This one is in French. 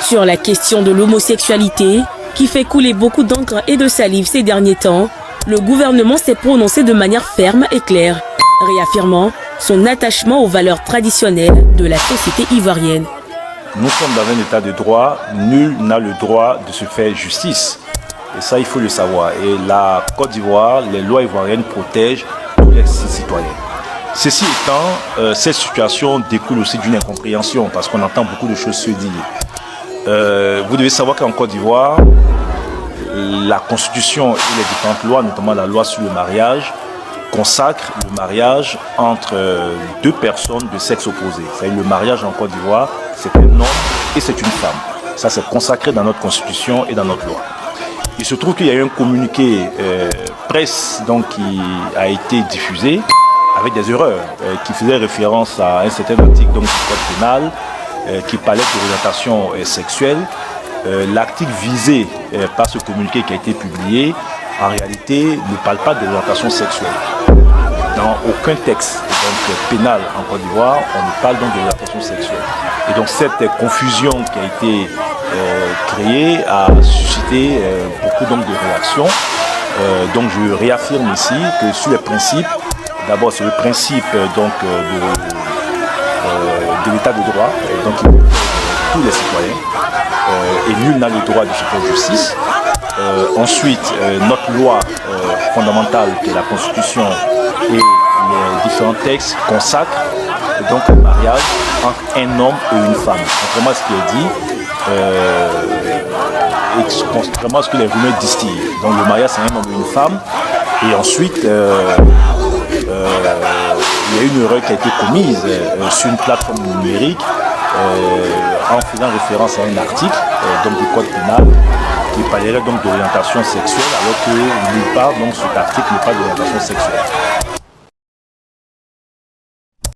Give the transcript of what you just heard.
Sur la question de l'homosexualité, qui fait couler beaucoup d'encre et de salive ces derniers temps, le gouvernement s'est prononcé de manière ferme et claire, réaffirmant son attachement aux valeurs traditionnelles de la société ivoirienne. Nous sommes dans un état de droit, nul n'a le droit de se faire justice. Et ça, il faut le savoir. Et la Côte d'Ivoire, les lois ivoiriennes protègent tous les citoyens. Ceci étant, cette situation découle aussi d'une incompréhension parce qu'on entend beaucoup de choses se dire. Vous devez savoir qu'en Côte d'Ivoire, la Constitution et les différentes lois, notamment la loi sur le mariage, consacrent le mariage entre deux personnes de sexe opposé. C'est-à-dire le mariage en Côte d'Ivoire, c'est un homme et c'est une femme. Ça, c'est consacré dans notre Constitution et dans notre loi. Il se trouve qu'il y a eu un communiqué presse donc, qui a été diffusé avec des erreurs qui faisaient référence à un certain article donc, du code pénal qui parlait d'orientation sexuelle. L'article visé par ce communiqué qui a été publié, en réalité, ne parle pas d'orientation sexuelle. Dans aucun texte donc, pénal en Côte d'Ivoire, on ne parle donc d'orientation sexuelle. Et donc cette confusion qui a été créée a suscité beaucoup donc, de réactions. Donc je réaffirme ici que sur les principes, d'abord c'est le principe donc, de l'état de droit, donc tous les citoyens, et nul n'a le droit de se faire justice. Ensuite, notre loi fondamentale, qui est la Constitution et les différents textes consacrent donc le mariage entre un homme et une femme. Contrairement à ce qui est dit, et contrairement à ce que les rumeurs distillent. Donc le mariage c'est un homme et une femme. Et ensuite, il y a une erreur qui a été commise sur une plateforme numérique en faisant référence à un article donc du code pénal qui parlerait donc d'orientation sexuelle alors que nulle part donc cet article n'est pas d'orientation sexuelle.